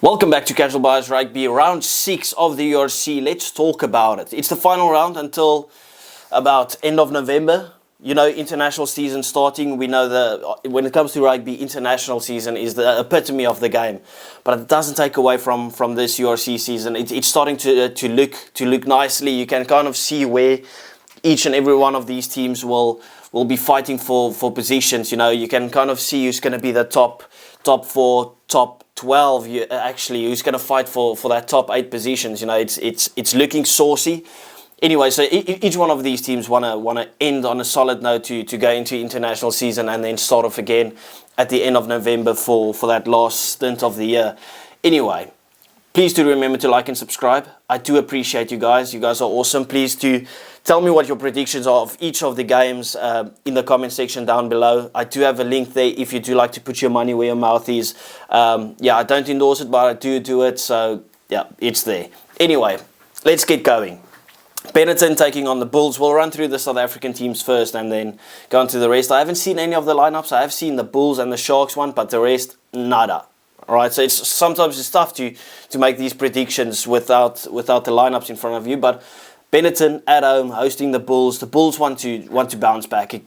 Welcome back to CasualBiasRugby, round 6 of the URC. Let's talk about it. It's the final round until about end of November. You know, international season starting. We know that when it comes to rugby, international season is the epitome of the game. But it doesn't take away from this URC season. It's starting to look nicely. You can kind of see where each and every one of these teams will be fighting for positions. You know, you can kind of see who's going to be the top 4, top 12, who's going to fight for that top 8 positions. You know, it's looking saucy. Anyway, so each one of these teams want to end on a solid note to go into international season and then start off again at the end of November for that last stint of the year. Anyway, please do remember to like and subscribe. I do appreciate you guys. You guys are awesome. Please do tell me what your predictions are of each of the games in the comment section down below. I do have a link there if you do like to put your money where your mouth is. I don't endorse it, but I do it. So, yeah, it's there. Anyway, let's get going. Benetton taking on the Bulls. We'll run through the South African teams first and then go on to the rest. I haven't seen any of the lineups. I have seen the Bulls and the Sharks one, but the rest, nada. Alright, so sometimes it's tough to make these predictions without the lineups in front of you. But Benetton at home hosting the Bulls. The Bulls want to bounce back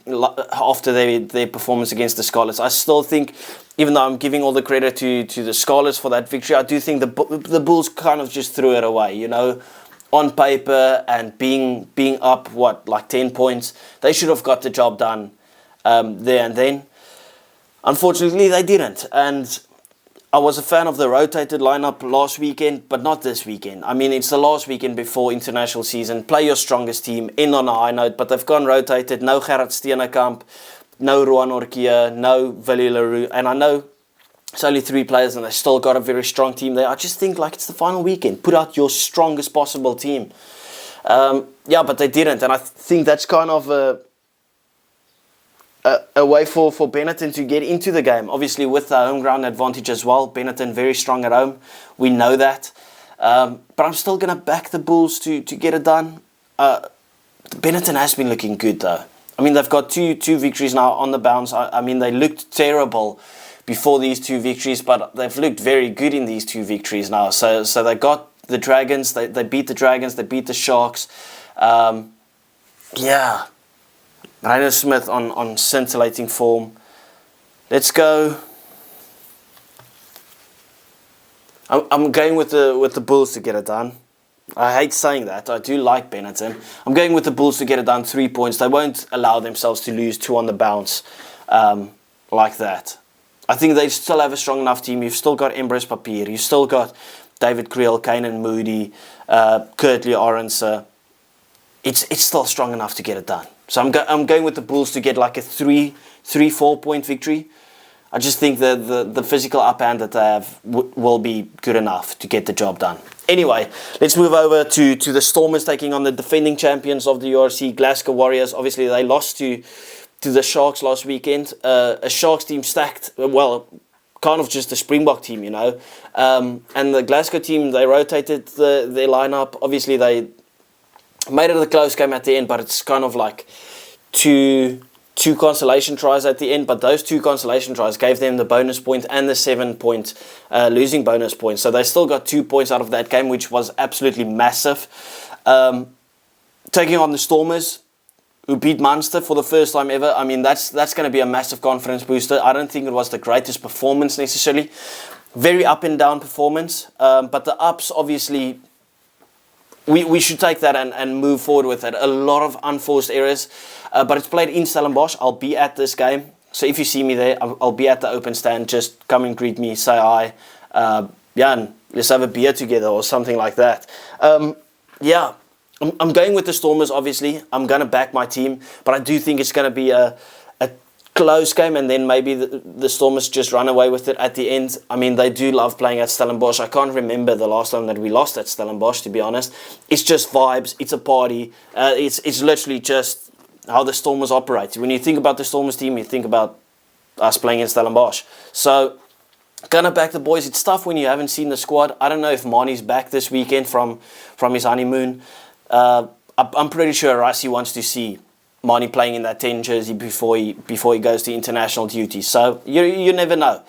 after their performance against the Scarlets. I still think, even though I'm giving all the credit to the Scarlets for that victory, I do think the Bulls kind of just threw it away. You know, on paper and being up like 10 points, they should have got the job done there and then. Unfortunately, they didn't. And I was a fan of the rotated lineup last weekend, but not this weekend. I mean, it's the last weekend before international season. Play your strongest team, end on a high note, but they've gone rotated. No Gerard Steenekamp, no Ruan Orkia, no Willie Leroux. And I know it's only 3 players and they still got a very strong team there. I just think like it's the final weekend. Put out your strongest possible team. But they didn't. And I think that's kind of a way for Benetton to get into the game. Obviously with the home ground advantage as well. Benetton very strong at home. We know that. But I'm still going to back the Bulls to get it done. Benetton has been looking good though. I mean, they've got two victories now on the bounce. I mean, they looked terrible before these 2 victories, but they've looked very good in these 2 victories now. So they got the Dragons. They beat the Dragons. They beat the Sharks. Rainer Smith on scintillating form. Let's go. I'm going with the Bulls to get it done. I hate saying that. I do like Benetton. I'm going with the Bulls to get it done. 3 points. They won't allow themselves to lose 2 on the bounce like that. I think they still have a strong enough team. You've still got Embrace Papier. You've still got David Creel, Kanan Moody, Kurtley Orange. It's still strong enough to get it done. So I'm going with the Bulls to get like a 3-4 point victory. I just think the physical upper hand that they have will be good enough to get the job done. Anyway, let's move over to the Stormers taking on the defending champions of the URC, Glasgow Warriors. Obviously, they lost to the Sharks last weekend. A Sharks team stacked, well, kind of just a Springbok team, you know. And the Glasgow team, they rotated their lineup. Obviously, they made it a close game at the end, but it's kind of like two consolation tries at the end. But those 2 consolation tries gave them the bonus point and the 7-point losing bonus point. So they still got 2 points out of that game, which was absolutely massive. Taking on the Stormers, who beat Munster for the first time ever. I mean, that's going to be a massive confidence booster. I don't think it was the greatest performance necessarily. Very up and down performance. But the ups, obviously, we should take that and move forward with it. A lot of unforced errors. But it's played in Stellenbosch. I'll be at this game. So if you see me there, I'll be at the open stand. Just come and greet me, say hi. And let's have a beer together or something like that. I'm going with the Stormers, obviously. I'm going to back my team. But I do think it's going to be a close game. And then maybe the Stormers just run away with it at the end. I mean, they do love playing at Stellenbosch. I can't remember the last time that we lost at Stellenbosch, to be honest. It's just vibes. It's a party. It's literally just how the Stormers operate. When you think about the Stormers team, you think about us playing in Stellenbosch. So, gonna back the boys. It's tough when you haven't seen the squad. I don't know if Marnie's back this weekend from his honeymoon. I'm pretty sure Rassie wants to see Marnie playing in that 10 jersey before he goes to international duty. So you never know.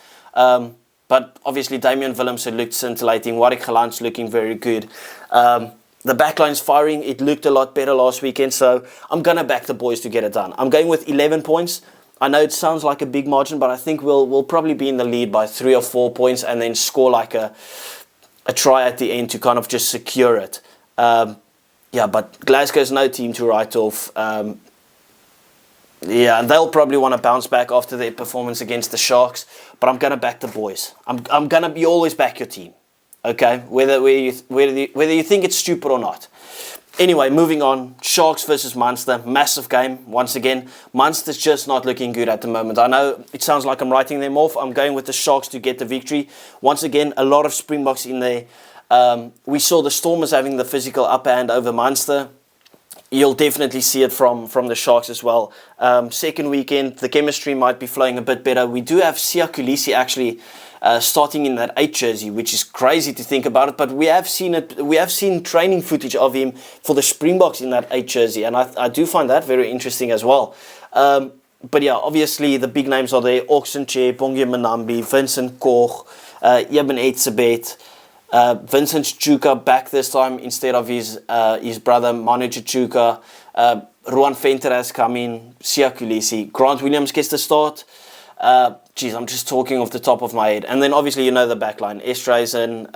But obviously Damian Willemse looked scintillating. Warwick Galant's looking very good. The backline's firing. It looked a lot better last weekend. So I'm going to back the boys to get it done. I'm going with 11 points. I know it sounds like a big margin, but I think we'll probably be in the lead by 3 or 4 points and then score like a try at the end to kind of just secure it. Yeah, but Glasgow's no team to write off. Yeah, and they'll probably want to bounce back after their performance against the Sharks. But I'm going to back the boys. I'm going to always back your team. Okay? Whether you think it's stupid or not. Anyway, moving on. Sharks versus Munster. Massive game. Once again, Munster's just not looking good at the moment. I know it sounds like I'm writing them off. I'm going with the Sharks to get the victory. Once again, a lot of Springboks in there. We saw the Stormers having the physical upper hand over Munster. You'll definitely see it from the Sharks as well. Second weekend, the chemistry might be flowing a bit better. We do have Siya Kolisi actually starting in that 8 jersey, which is crazy to think about it. But we have seen it. We have seen training footage of him for the Springboks in that 8 jersey, and I do find that very interesting as well. But yeah, obviously the big names are there: Oxenche, Bongi Manambi, Vincent Koch, Yeben Etzebeth. Vincent Chuka back this time instead of his brother Manu Chuka. Ruan Venter has come in. Siya Kolisi. Grant Williams gets the start. Geez, I'm just talking off the top of my head. And then obviously you know the backline. Estraisen,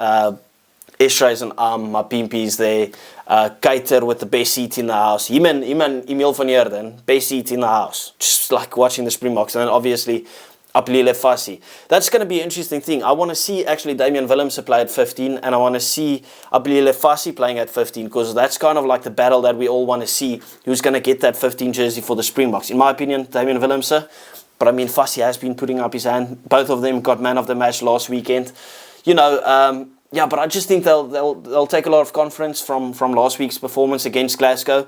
Mapimpi's there. Keiter with the best seat in the house. Him and Emil van Heerden, best seat in the house. Just like watching the Springboks. And then obviously Apelile Fassi. That's going to be an interesting thing. I want to see actually Damian Willemse play at 15, and I want to see Apelile Fassi playing at 15, because that's kind of like the battle that we all want to see. Who's going to get that 15 jersey for the Springboks? In my opinion, Damian Willemse. But I mean, Fassi has been putting up his hand. Both of them got man of the match last weekend. You know, yeah, but I just think they'll take a lot of confidence from last week's performance against Glasgow.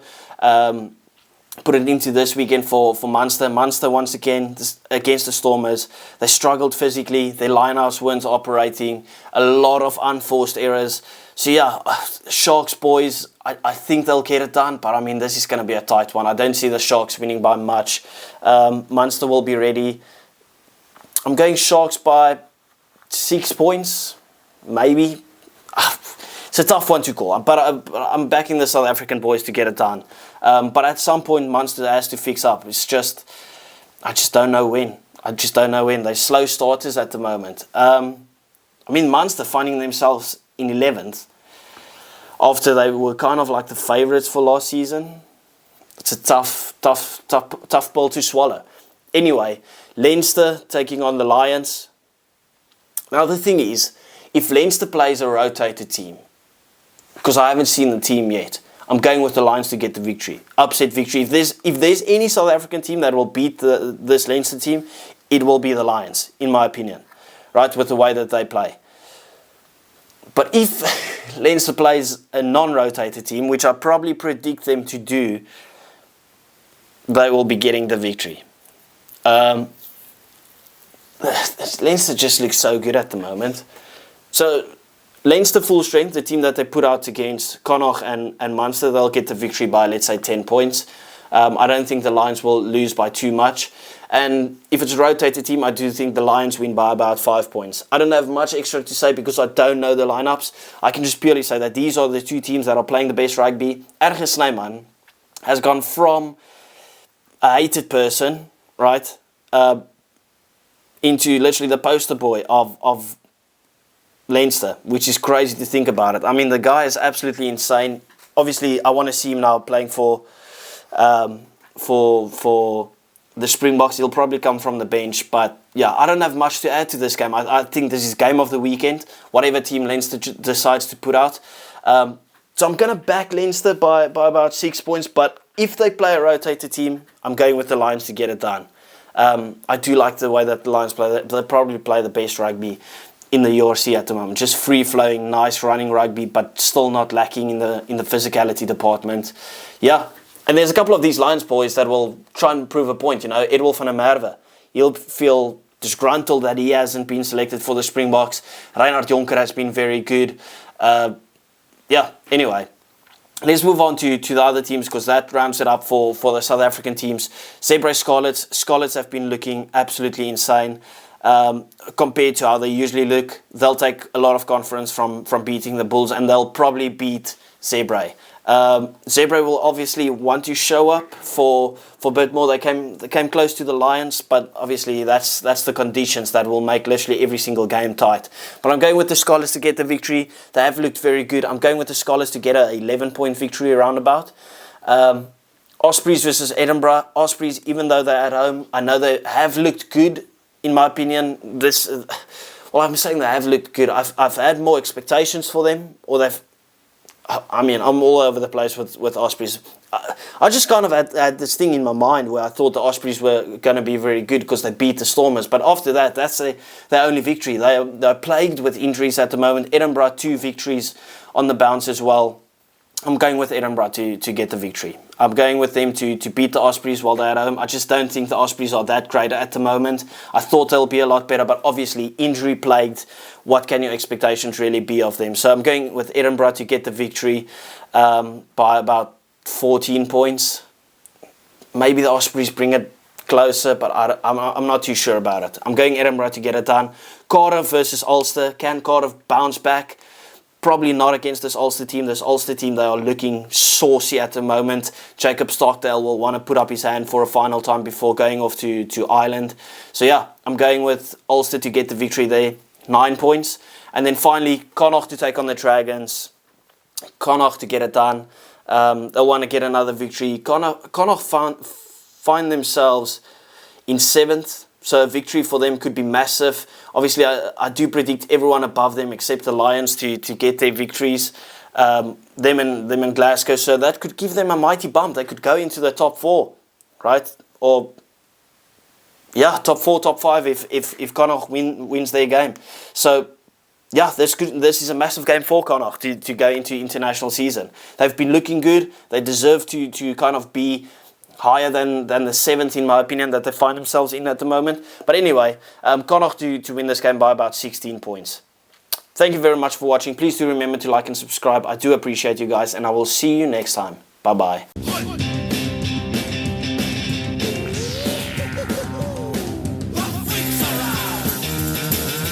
Put it into this weekend for Munster. Munster, once again, against the Stormers, they struggled physically. Their linehouse weren't operating. A lot of unforced errors. So yeah, Sharks boys, I think they'll get it done. But I mean, this is going to be a tight one. I don't see the Sharks winning by much. Munster will be ready. I'm going Sharks by 6 points, maybe. It's a tough one to call, but I'm backing the South African boys to get it done. But at some point, Munster has to fix up. It's just, I just don't know when. They're slow starters at the moment. I mean, Munster finding themselves in 11th after they were kind of like the favourites for last season. It's a tough pill to swallow. Anyway, Leinster taking on the Lions. Now the thing is, if Leinster plays a rotated team, because I haven't seen the team yet, I'm going with the Lions to get the victory. Upset victory. If there's any South African team that will beat this Leinster team, it will be the Lions, in my opinion. Right, with the way that they play. But if Leinster plays a non-rotated team, which I probably predict them to do, they will be getting the victory. Leinster just looks so good at the moment. So Leinster full strength, the team that they put out against Connacht and Munster, they'll get the victory by, let's say, 10 points. I don't think the Lions will lose by too much. And if it's a rotated team, I do think the Lions win by about 5 points. I don't have much extra to say because I don't know the lineups. I can just purely say that these are the two teams that are playing the best rugby. Erge Snyman has gone from a hated person, right, into literally the poster boy of Leinster, which is crazy to think about it. I mean, the guy is absolutely insane. Obviously, I want to see him now playing for the Springboks. He'll probably come from the bench, but yeah, I don't have much to add to this game. I think this is game of the weekend, whatever team Leinster decides to put out. So I'm going to back Leinster by about 6 points, but if they play a rotated team, I'm going with the Lions to get it done. I do like the way that the Lions play. They probably play the best rugby in the URC at the moment. Just free-flowing, nice running rugby, but still not lacking in the physicality department. Yeah. And there's a couple of these Lions boys that will try and prove a point. You know, Edwin van der Merwe, he'll feel disgruntled that he hasn't been selected for the Springboks. Reinhard Jonker has been very good. Yeah, anyway, let's move on to the other teams because that rounds it up for the South African teams. Zebra Scarlets have been looking absolutely insane. compared to how they usually look. They'll take a lot of confidence from beating the Bulls, and they'll probably beat Zebre. Zebre will obviously want to show up for a bit more. They came close to the Lions, but obviously that's the conditions that will make literally every single game tight. But I'm going with the Scholars to get the victory. They have looked very good. I'm going with the Scholars to get a 11-point victory roundabout. Ospreys versus Edinburgh. Ospreys, even though they're at home, I know they have looked good. In my opinion, I'm saying they have looked good. I've had more expectations for them, or they've. I mean, I'm all over the place with Ospreys. I just kind of had this thing in my mind where I thought the Ospreys were going to be very good because they beat the Stormers. But after that, that's their only victory. They're plagued with injuries at the moment. Edinburgh, 2 victories on the bounce as well. I'm going with Edinburgh to get the victory. I'm going with them to beat the Ospreys while they're at home. I just don't think the Ospreys are that great at the moment. I thought they'll be a lot better, but obviously injury plagued. What can your expectations really be of them? So I'm going with Edinburgh to get the victory by about 14 points. Maybe the Ospreys bring it closer, but I'm not too sure about it. I'm going Edinburgh to get it done. Cardiff versus Ulster. Can Cardiff bounce back? Probably not against this Ulster team. This Ulster team, they are looking saucy at the moment. Jacob Stockdale will want to put up his hand for a final time before going off to Ireland. So yeah, I'm going with Ulster to get the victory there. 9 points. And then finally, Connacht to take on the Dragons. Connacht to get it done. They'll want to get another victory. Connacht find themselves in 7th. So a victory for them could be massive. Obviously, I do predict everyone above them except the Lions to get their victories. Them and Glasgow. So that could give them a mighty bump. They could go into the top 4, right? Or yeah, top 4, top 5 if Connacht wins their game. So yeah, this is a massive game for Connacht to go into international season. They've been looking good. They deserve to kind of be higher than the 7th, in my opinion, that they find themselves in at the moment. But anyway, Connacht to win this game by about 16 points. Thank you very much for watching. Please do remember to like and subscribe. I do appreciate you guys, and I will see you next time. Bye-bye.